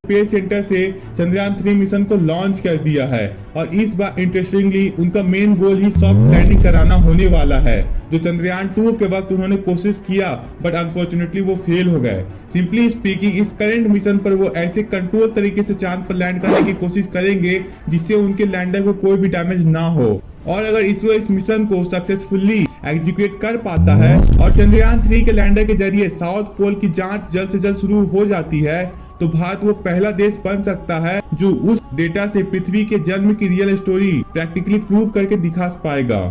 Space centre से Chandrayaan 3 mission को launch कर दिया है और इस बार इंटरेस्टिंगली उनका मेन गोल ही सॉफ्ट लैंडिंग कराना होने वाला है। जो चंद्रयान 2 के वक्त उन्होंने कोशिश किया बट अनफॉर्चुनेटली वो फेल हो गए। सिंपली स्पीकिंग इस करंट मिशन पर वो ऐसे कंट्रोल तरीके से चांद पर लैंड करने की कोशिश करेंगे जिससे उनके लैंडर को कोई भी डैमेज ना हो। और अगर इसरो इस मिशन को सक्सेसफुली एग्जीक्यूट कर पाता है और चंद्रयान 3 के लैंडर के जरिए साउथ पोल की जांच जल्द से जल्द शुरू हो जाती है तो भारत वो पहला देश बन सकता है जो उस डेटा से पृथ्वी के जन्म की रियल स्टोरी प्रैक्टिकली प्रूव करके दिखा पाएगा।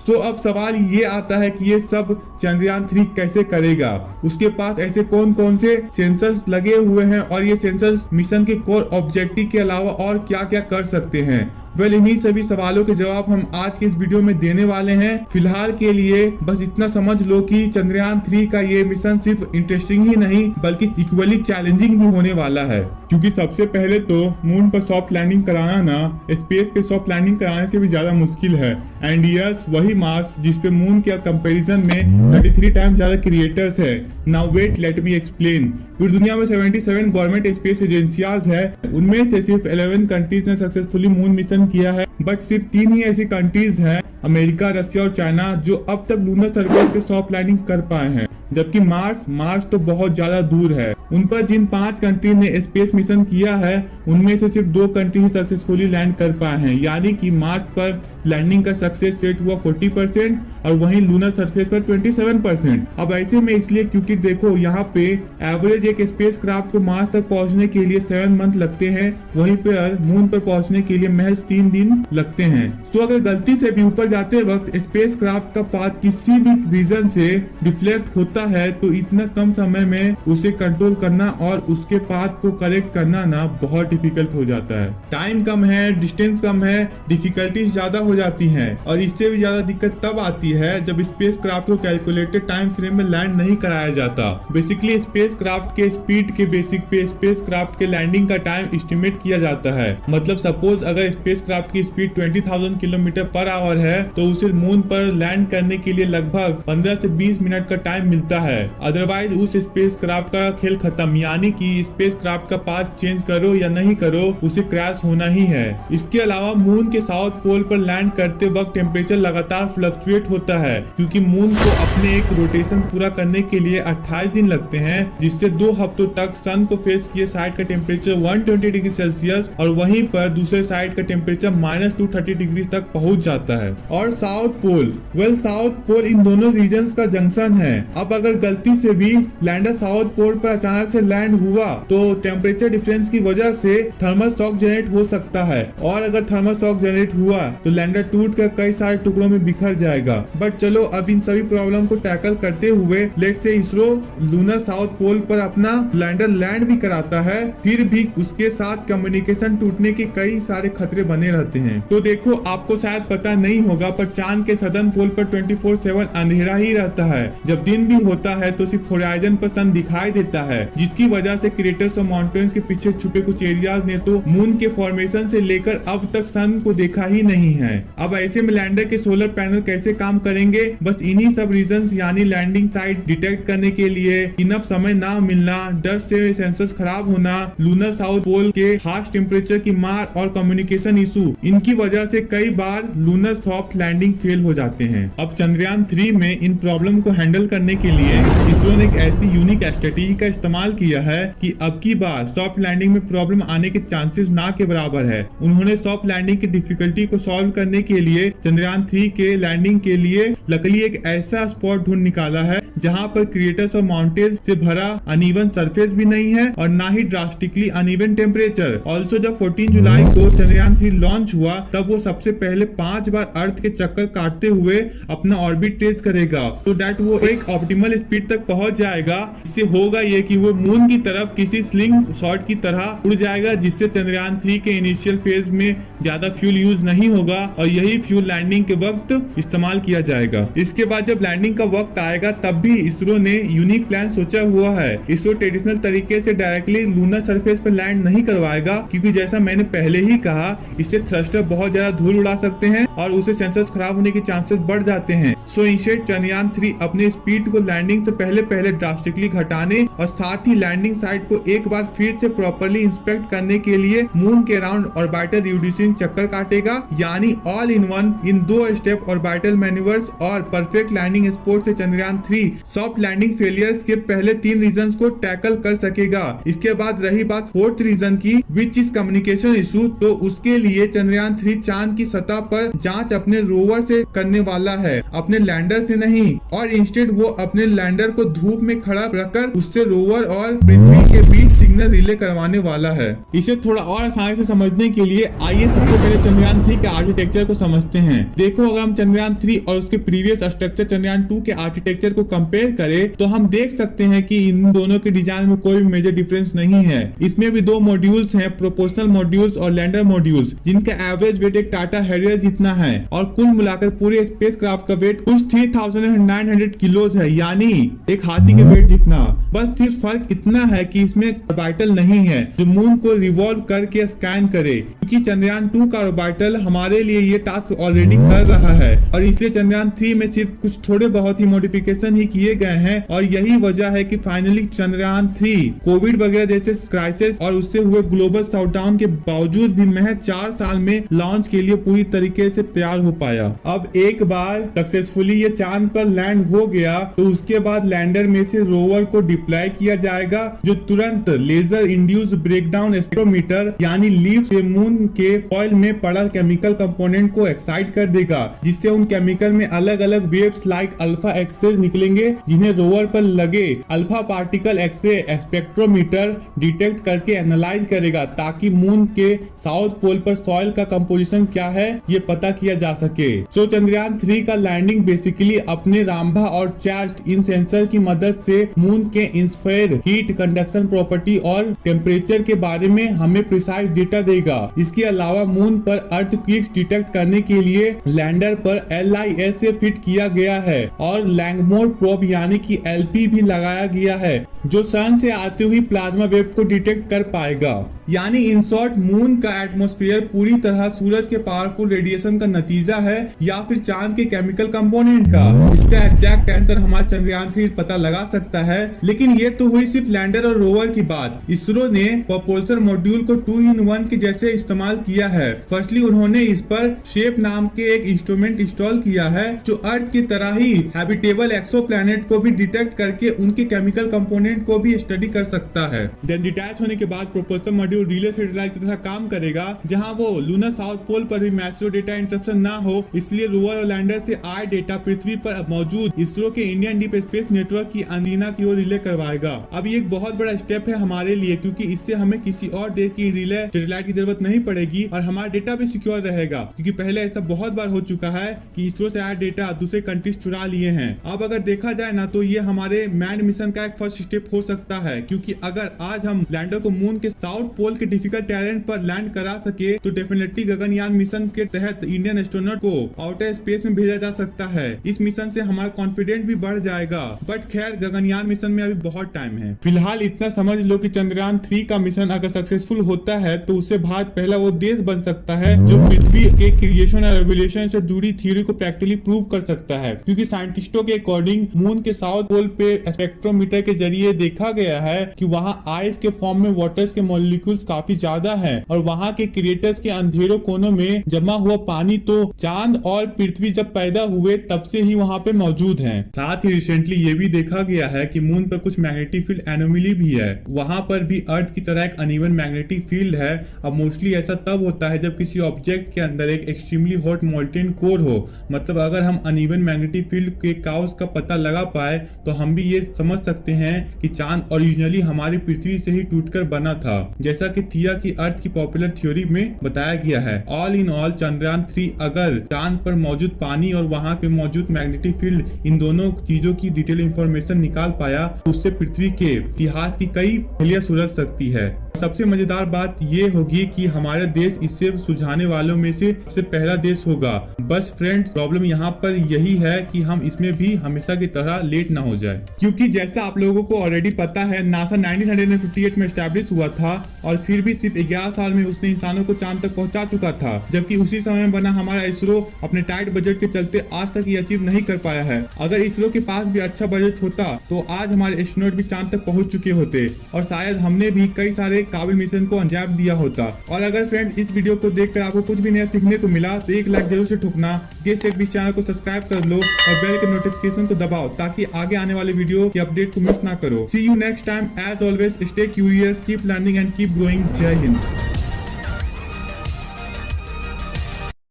सो अब सवाल ये आता है कि ये सब चंद्रयान 3 कैसे करेगा, उसके पास ऐसे कौन कौन से सेंसर्स लगे हुए हैं और ये सेंसर्स मिशन के कोर ऑब्जेक्टिव के अलावा और क्या क्या कर सकते हैं। इन्हीं सभी सवालों के जवाब हम आज के इस वीडियो में देने वाले हैं। फिलहाल के लिए बस इतना समझ लो कि चंद्रयान 3 का ये मिशन सिर्फ इंटरेस्टिंग ही नहीं बल्कि इक्वली चैलेंजिंग भी होने वाला है, क्योंकि सबसे पहले तो मून पर सॉफ्ट लैंडिंग कराना ना स्पेस पे सॉफ्ट लैंडिंग कराने से भी ज्यादा मुश्किल है। एंड यस, वही मार्स जिसपे मून के कंपैरिजन में 33 टाइम ज्यादा क्रिएटर्स है। Now wait, let me explain. पूरी दुनिया में 77 गवर्नमेंट स्पेस एजेंसियाज है, उनमें से सिर्फ 11 कंट्रीज ने सक्सेसफुली मून मिशन किया है, बट सिर्फ 3 ही ऐसी कंट्रीज हैं, अमेरिका, रशिया और चाइना, जो अब तक लूनर सरफेस पे सॉफ्ट लैंडिंग कर पाए हैं। जबकि मार्स तो बहुत ज्यादा दूर है। उन पर जिन 5 कंट्री ने स्पेस मिशन किया है उनमें से सिर्फ 2 कंट्री ही सक्सेसफुली लैंड कर पाए हैं, यानी कि मार्स पर लैंडिंग का सक्सेस रेट हुआ 40% और वहीं लूनर सरफेस पर 27%। अब ऐसे में इसलिए क्योंकि देखो यहाँ पे एवरेज एक स्पेस क्राफ्ट को मार्स तक पहुँचने के लिए 7 मंथ लगते हैं, वहीं पर मून पर पहुँचने के लिए महज 3 दिन लगते हैं। तो अगर गलती से भी ऊपर जाते वक्त स्पेस क्राफ्ट का पाथ किसी भी रीजन से डिफ्लेक्ट होता है तो इतना कम समय में उसे कंट्रोल करना और उसके पाथ को करेक्ट करना ना बहुत डिफिकल्ट हो जाता है। टाइम कम है, डिस्टेंस कम है, डिफिकल्टीज ज्यादा हो जाती हैं और इससे भी ज्यादा दिक्कत तब आती है जब स्पेस क्राफ्ट को कैलकुलेटेड टाइम फ्रेम में लैंड नहीं कराया जाता। बेसिकली स्पेस क्राफ्ट के स्पीड के बेसिक पे स्पेस क्राफ्ट के लैंडिंग का टाइम एस्टिमेट किया जाता है। मतलब सपोज अगर स्पेस क्राफ्ट की स्पीड 20,000 किलोमीटर पर आवर है तो उसे मून पर लैंड करने के लिए लगभग 15 से 20 मिनट का टाइम मिलता है। अदरवाइज उस स्पेस क्राफ्ट का खेल खत्म, यानी कि स्पेस क्राफ्ट का पाथ चेंज करो या नहीं करो उसे क्रैश होना ही है। इसके अलावा मून के साउथ पोल पर लैंड करते वक्त टेम्परेचर लगातार फ्लक्चुएट होता है, क्योंकि मून को अपने एक रोटेशन पूरा करने के लिए 28 दिन लगते हैं, जिससे 2 हफ्तों तक सन को फेस किए साइड का टेम्परेचर 120 डिग्री सेल्सियस और वहीं पर दूसरे साइड का टेम्परेचर -230 डिग्री तक पहुंच जाता है। और साउथ पोल, साउथ पोल इन दोनों रीजन का जंक्शन है। अब अगर गलती से भी लैंडर साउथ पोल पर अचानक से लैंड हुआ तो टेम्परेचर डिफरेंस की वजह से थर्मल शॉक जनरेट हो सकता है, और अगर थर्मल शॉक जनरेट हुआ तो लैंडर टूट कर कई सारे टुकड़ों में बिखर जाएगा। बट चलो अब इन सभी प्रॉब्लम को टैकल करते हुए let's say ISRO lunar south pole पर अपना लैंडर लैंड भी कराता है, फिर भी उसके साथ कम्युनिकेशन टूटने के कई सारे खतरे बने रहते हैं। तो देखो, आपको शायद पता नहीं होगा पर चांद के सदर्न पोल पर 24/7 अंधेरा ही रहता है। जब दिन भी होता है तो सिर्फ होराइजन पर सन दिखाई देता है, जिसकी वजह से क्रेटर्स और माउंटेन्स के पीछे छुपे कुछ एरियाज ने तो मून के फॉर्मेशन से लेकर अब तक सन को देखा ही नहीं है। अब ऐसे में लैंडर के सोलर पैनल कैसे काम करेंगे? बस इन्हीं सब रीजंस यानी लैंडिंग साइट डिटेक्ट करने के लिए इनफ समय ना मिलना, डस्ट से सेंसर्स खराब होना, लूनर साउथ पोल के हार्श टेम्परेचर की मार और कम्युनिकेशन इशू, इनकी वजह से कई बार लूनर सॉफ्ट लैंडिंग फेल हो जाते हैं। अब चंद्रयान 3 में इन प्रॉब्लम को हैंडल करने के लिए इसरो ने एक ऐसी यूनिक स्ट्रेटेजी का इस्तेमाल किया है कि अब की बार सॉफ्ट लैंडिंग में प्रॉब्लम आने के चांसेस ना के बराबर है। उन्होंने सॉफ्ट लैंडिंग की डिफिकल्टी को सॉल्व करने के लिए चंद्रयान 3 के लैंडिंग के लिए लकली एक ऐसा स्पॉट ढूंढ निकाला है जहां पर क्रिएटर्स और माउंटेन्स से भरा अनइवन सरफेस भी नहीं है और ना ही ड्रास्टिकली अनइवन टेम्परेचर। ऑल्सो जब 14 जुलाई को चंद्रयान 3 लॉन्च हुआ तब वो सबसे पहले 5 बार अर्थ के चक्कर काटते हुए अपना ऑर्बिट ट्रेस करेगा, तो दैट वो एक ऑप्टिमल स्पीड तक पहुंच जाएगा। इससे होगा ये कि वो मून की तरफ किसी स्लिंग शॉट की तरह उड़ जाएगा, जिससे चंद्रयान 3 के इनिशियल फेज में ज्यादा फ्यूल यूज नहीं होगा और यही फ्यूल लैंडिंग के वक्त इस्तेमाल किया जाएगा। इसके बाद जब लैंडिंग का वक्त आएगा तब भी भी इसरो ने यूनिक प्लान सोचा हुआ है। इसरो ट्रेडिशनल तरीके से डायरेक्टली लूनर सरफेस पर लैंड नहीं करवाएगा, क्योंकि जैसा मैंने पहले ही कहा, इससे थ्रस्टर बहुत ज्यादा धूल उड़ा सकते हैं और उससे सेंसर्स खराब होने के चांसेस बढ़ जाते हैं। सो इंस्टेड चंद्रयान 3 अपने स्पीड को लैंडिंग से पहले ड्रास्टिकली घटाने और साथ ही लैंडिंग साइट को एक बार फिर से प्रॉपर्ली इंस्पेक्ट करने के लिए मून के अराउंड ऑर्बिटल रिड्यूसिंग चक्कर काटेगा, यानी all in one in 2 step orbital manoeuvres और परफेक्ट लैंडिंग स्पोर्ट से चंद्रयान 3 सॉफ्ट लैंडिंग फेलियर्स के पहले 3 रीजन को टैकल कर सकेगा। इसके बाद रही बात 4th रीजन की, विच इज कम्युनिकेशन इशू, तो उसके लिए चंद्रयान 3 चांद की सतह पर जांच अपने रोवर से करने वाला है, अपने लैंडर से नहीं, और इंस्टेड वो अपने लैंडर को धूप में खड़ा रखकर उससे रोवर और पृथ्वी के बीच सिग्नल रिले करवाने वाला है। इसे थोड़ा और आसानी से समझने के लिए आइए सबसे पहले चंद्रयान 3 के आर्किटेक्चर को समझते हैं। देखो, अगर हम चंद्रयान 3 और उसके प्रीवियस स्ट्रक्चर चंद्रयान 2 के आर्किटेक्चर को कंपेयर करें तो हम देख सकते हैं कि इन दोनों के डिजाइन में कोई भी मेजर डिफरेंस नहीं है। इसमें भी 2 मॉड्यूल्स हैं, प्रोपोर्शनल मॉड्यूल्स और लैंडर मॉड्यूल्स, जिनका एवरेज वेट एक टाटा हैरियर जितना है और कुल मिलाकर पूरे स्पेसक्राफ्ट का वेट कुछ 3900 किलोज है, यानी एक हाथी के वेट जितना। बस सिर्फ फर्क इतना है कि इसमें ऑर्बिटल नहीं है जो मून को रिवॉल्व करके स्कैन करे, क्योंकि चंद्रयान 2 का ऑर्बिटल हमारे लिए ये टास्क ऑलरेडी कर रहा है और इसलिए चंद्रयान 3 में सिर्फ कुछ थोड़े बहुत ही मॉडिफिकेशन ही किए गए हैं। और यही वजह है कि फाइनली चंद्रयान 3 कोविड वगैरह जैसे क्राइसिस और उससे हुए ग्लोबल शटडाउन के बावजूद भी महज 4 साल में लॉन्च के लिए पूरी तरीके से तैयार हो पाया। अब एक बार सक्सेसफुली ये चांद पर लैंड हो गया तो उसके बाद लैंडर में से रोवर को डिप्लॉय किया जाएगा, जो तुरंत लेजर इंड्यूस्ड ब्रेकडाउन स्पेक्ट्रोमीटर यानी लीफ से मून के फॉइल में पड़ा केमिकल कंपोनेंट को एक्साइट कर देगा, जिससे उन केमिकल में अलग अलग वेव्स लाइक अल्फा एक्सरे निकलेंगे, जिन्हें रोवर पर लगे alpha particle X-ray spectrometer detect करके एनालाइज करेगा, ताकि मून के साउथ पोल पर सॉइल का कंपोजिशन क्या है ये पता किया जा सके। सो चंद्रयान 3 का लैंडिंग बेसिकली अपने रामभा और चास्ट इन सेंसर की मदद से मून के इंस्फेयर हीट कंडक्शन प्रॉपर्टी और टेम्परेचर के बारे में हमें प्रिसाइज डेटा देगा। इसके अलावा मून पर अर्थक्वेक्स डिटेक्ट करने के लिए लैंडर पर LIS से फिट किया गया है और लैंगमोर प्रोब यानी कि LP भी लगाया गया है, जो सन से आती हुई प्लाज्मा वेव को डिटेक्ट कर पाएगा। यानी इन शॉर्ट मून का एटमॉस्फेयर पूरी तरह सूरज के पावरफुल रेडिएशन का नतीजा है या फिर चांद के केमिकल कंपोनेंट का। इसका एग्जैक्ट आंसर हमारा चंद्रयान 3 पता लगा सकता है, लेकिन ये तो हुई सिर्फ लैंडर और रोवर की बात। इसरो ने प्रोपल्सर मॉड्यूल को 2-in-1 के जैसे इस्तेमाल किया है। फर्स्टली उन्होंने इस पर शेप नाम के एक इंस्ट्रूमेंट इंस्टॉल किया है, जो अर्थ की तरह ही हैबिटेबल एक्सोप्लैनेट को भी डिटेक्ट करके उनके केमिकल कंपोनेंट को भी स्टडी कर सकता है। देन डिटैच होने के बाद प्रोपल्सर मॉड्यूल रिले सैटेलाइट की तरह काम करेगा, जहां वो लूनर साउथ पोल पर भी मैसिव डेटा इंटरप्शन ना हो, इसलिए रोवर और लैंडर से आए डेटा पृथ्वी पर मौजूद इसरो के इंडियन डीप स्पेस नेटवर्क की एंटीना की ओर रिले करवाएगा। अब ये एक बहुत बड़ा स्टेप है हमारे लिए, क्योंकि इससे हमें किसी और देश की रिले सैटेलाइट की जरूरत नहीं पड़ेगी और हमारा डेटा भी सिक्योर रहेगा, क्योंकि पहले ऐसा बहुत बार हो चुका है कि इसरो से आया डेटा दूसरे कंट्रीज चुरा लिए हैं। अब अगर देखा जाए ना तो ये हमारे मैन मिशन का एक फर्स्ट स्टेप हो सकता है, क्योंकि अगर आज हम लैंडर को मून के साउथ पोल के डिफिकल्ट टैलेंट पर लैंड करा सके तो डेफिनेटली गगनयान मिशन के तहत इंडियन एस्ट्रोनॉट को आउटर स्पेस में भेजा जा सकता है। इस मिशन से हमारा कॉन्फिडेंस भी बढ़ जाएगा, बट खैर गगनयान मिशन में अभी बहुत टाइम है। फिलहाल इतना समझ लो कि चंद्रयान 3 का मिशन अगर सक्सेसफुल होता है तो उससे भारत पहला वो देश बन सकता है जो पृथ्वी के क्रिएशन और रेवोल्यूशन से जुड़ी थ्योरी को प्रैक्टिकली प्रूव कर सकता है, क्योंकि साइंटिस्टों के अकॉर्डिंग मून के साउथ पोल पे स्पेक्ट्रोमीटर के जरिए देखा गया है कि वहाँ आइस के फॉर्म में वाटर्स के मॉलिक्यूल्स काफी ज्यादा है और वहाँ के क्रिएटर्स के अंधेरों कोनों में जमा हुआ पानी तो चांद और पृथ्वी जब पैदा हुए तब से ही वहाँ पे मौजूद है। साथ ही रिसेंटली ये भी देखा गया है कि मून पर कुछ मैग्नेटिक फील्ड एनोमली भी है, वहाँ पर भी अर्थ की तरह एक अनइवन मैग्नेटिक फील्ड है। अब मोस्टली ऐसा तब होता है जब किसी ऑब्जेक्ट के अंदर एक एक्सट्रीमली हॉट मोल्टेन कोर हो, मतलब अगर हम अनइवन मैग्नेटिक फील्ड के काउस का पता लगा पाए तो हम भी ये समझ सकते हैं कि चांद ओरिजिनली हमारी पृथ्वी से ही टूटकर बना था, जैसा कि थिया की अर्थ की पॉपुलर थ्योरी में बताया गया है। ऑल इन ऑल चंद्रयान 3 अगर चांद पर मौजूद पानी और वहाँ पे मौजूद मैग्नेटिक फील्ड इन दोनों चीजों की डिटेल इंफॉर्मेशन निकाल पाया तो उससे पृथ्वी के इतिहास की कई पहेलियां सुलझ सकती है। सबसे मजेदार बात ये होगी कि हमारा देश इससे सुलझाने वालों में से सबसे पहला देश होगा। बस फ्रेंड्स प्रॉब्लम यहाँ पर यही है कि हम इसमें भी हमेशा की तरह लेट ना हो जाए, क्योंकि जैसा आप लोगों को ऑलरेडी पता है नासा 1958 में एस्टैब्लिश हुआ था और फिर भी सिर्फ 11 साल में उसने इंसानों को चांद तक पहुंचा चुका था, जबकि उसी समय में बना हमारा इसरो अपने टाइट बजट के चलते आज तक ये अचीव नहीं कर पाया है। अगर इसरो के पास भी अच्छा बजट होता तो आज हमारे एस्ट्रोनॉट भी चांद तक पहुंच चुके होते और शायद हमने भी कई सारे काबिल मिशन को अंजाम दिया होता। और अगर फ्रेंड्स इस वीडियो को देखकर आपको कुछ भी नया सीखने को मिला तो एक लाइक जरूर से ठोकना। गेट सेट 20 चैनल को सब्सक्राइब कर लो और बेल के नोटिफिकेशन को दबाओ ताकि आगे आने वाले वीडियो की अपडेट को मिस ना करो। See you next time, as always stay curious, keep learning and keep growing. जय हिंद।